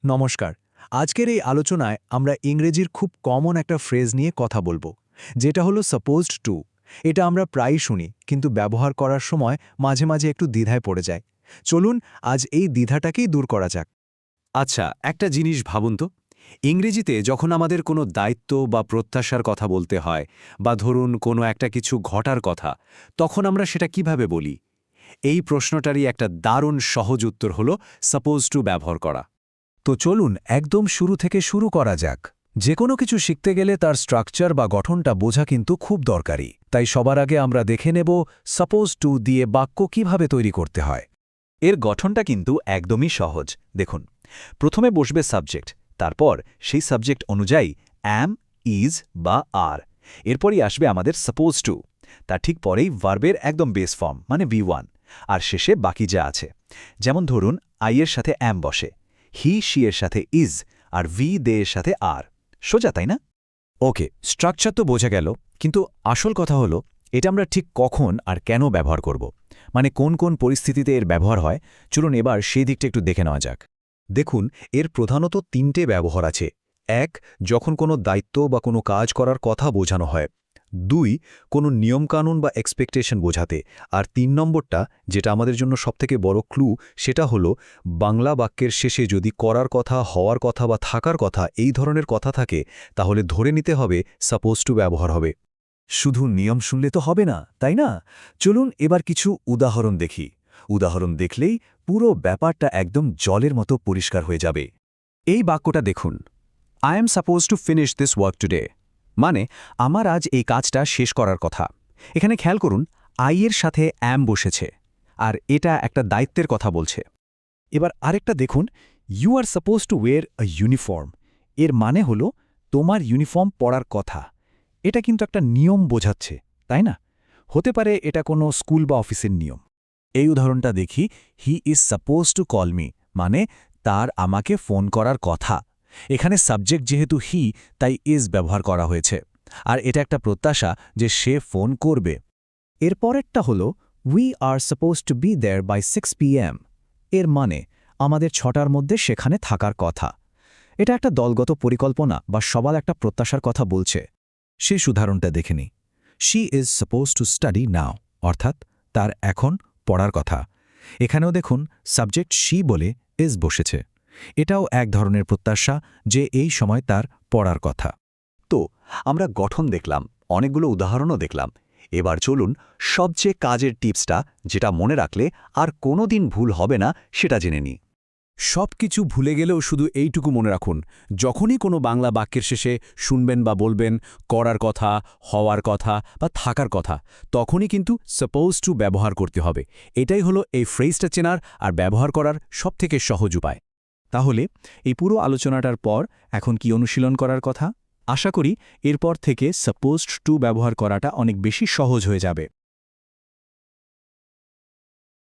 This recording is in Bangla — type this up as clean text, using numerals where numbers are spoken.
নমস্কার। আজকের এই আলোচনায় আমরা ইংরেজির খুব কমন একটা ফ্রেজ নিয়ে কথা বলবো, যেটা হলো সাপোজড টু। এটা আমরা প্রায়ই শুনি, কিন্তু ব্যবহার করার সময় মাঝে মাঝে একটু দ্বিধায় পড়ে যায়। চলুন আজ এই দ্বিধাটাকেই দূর করা যাক। আচ্ছা, একটা জিনিস ভাবুন তো। ইংরেজিতে যখন আমাদের কোনো দায়িত্ব বা প্রত্যাশার কথা বলতে হয়, বা ধরুন কোনো একটা কিছু ঘটার কথা, তখন আমরা সেটা কিভাবে বলি? এই প্রশ্নটারই একটা দারুণ সহজ উত্তর হলো সাপোজ টু ব্যবহার করা। তো চলুন একদম শুরু থেকে শুরু করা যাক। যে কোনো কিছু শিখতে গেলে তার স্ট্রাকচার বা গঠনটা বোঝা কিন্তু খুব দরকারি। তাই সবার আগে আমরা দেখে নেব সাপোজ টু দিয়ে বাক্য কিভাবে তৈরি করতে হয়। এর গঠনটা কিন্তু একদমই সহজ। দেখুন, প্রথমে বসবে সাবজেক্ট, তারপর সেই সাবজেক্ট অনুযায়ী অ্যাম, ইজ বা আর। এরপরই আসবে আমাদের সাপোজ টু। তার ঠিক পরেই ভার্বের একদম বেস ফর্ম মানে V1, আর শেষে বাকি যা আছে। যেমন ধরুন, আই এর সাথে অ্যাম বসে, হি শি এর সাথে ইজ, আর ভি দে এর সাথে আর। সোজা, তাই না? ওকে, স্ট্রাকচার তো বোঝা গেল, কিন্তু আসল কথা হলো এটা আমরা ঠিক কখন আর কেন ব্যবহার করব। মানে কোন কোন পরিস্থিতিতে এর ব্যবহার হয়। চলুন এবার সেই দিকটা একটু দেখে নেওয়া যাক। দেখুন, এর প্রধানত তিনটে ব্যবহার আছে। ১. যখন কোনো দায়িত্ব বা কোনো কাজ করার কথা বোঝানো হয়। ২. কোনো নিয়মকানুন বা এক্সপেকটেশন বোঝাতে। আর ৩ নম্বরটা, যেটা আমাদের জন্য সবথেকে বড় ক্লু, সেটা হলো বাংলা বাক্যের শেষে যদি করার কথা, হওয়ার কথা বা থাকার কথা এই ধরনের কথা থাকে, তাহলে ধরে নিতে হবে সাপোজ টু ব্যবহার হবে। শুধু নিয়ম শুনলে তো হবে না, তাই না? চলুন এবার কিছু উদাহরণ দেখি। উদাহরণ দেখলেই পুরো ব্যাপারটা একদম জলের মতো পরিষ্কার হয়ে যাবে। এই বাক্যটা দেখুন, I am suppose to finish this work today. মানে, আমার আজ এই কাজটা শেষ করার কথা। এখানে খেয়াল করুন, আই এর সাথে অ্যাম বসেছে, আর এটা একটা দায়িত্বের কথা বলছে। এবার আরেকটা দেখুন, you are suppose to wear a uniform. এর মানে হলো তোমার ইউনিফর্ম পরার কথা। এটা কিন্তু একটা নিয়ম বোঝাচ্ছে, তাই না? হতে পারে এটা কোনো স্কুল বা অফিসের নিয়ম। এই উদাহরণটা দেখি, he is suppose to call me, মানে তার আমাকে ফোন করার কথা। এখানে সাবজেক্ট যেহেতু হি, তাই ইজ ব্যবহার করা হয়েছে, আর এটা একটা প্রত্যাশা যে সে ফোন করবে। এর পরেরটা হলো we are suppose to be there by 6 PM। এর মানে আমাদের 6টার মধ্যে সেখানে থাকার কথা। এটা একটা দলগত পরিকল্পনা বা সবার একটা প্রত্যাশার কথা বলছে। শেষ উদাহরণটা দেখে নিই, she is suppose to study নাও, অর্থাৎ তার এখন পড়ার কথা। এখানেও দেখুন, সাবজেক্ট শি বলে ইজ বসেছে। এটাও এক ধরনের প্রত্যাশা যে এই সময় তার পড়ার কথা। তো আমরা গঠন দেখলাম, অনেকগুলো উদাহরণও দেখলাম। এবার চলুন সবচেয়ে কাজের টিপসটা, যেটা মনে রাখলে আর কোনোদিন ভুল হবে না, সেটা জেনে নিই। সব কিছু ভুলে গেলেও শুধু এইটুকু মনে রাখুন, যখনই কোনো বাংলা বাক্যের শেষে শুনবেন বা বলবেন করার কথা, হওয়ার কথা বা থাকার কথা, তখনই কিন্তু সাপোজ টু ব্যবহার করতে হবে। এটাই হলো এই ফ্রেজটা চেনার আর ব্যবহার করার সবথেকে সহজ উপায়। তাহলে এই পুরো আলোচনাটার পর এখন কি অনুশীলন করার কথা? আশা করি এরপর থেকে সাপোজড টু ব্যবহার করাটা অনেক বেশি সহজ হয়ে যাবে।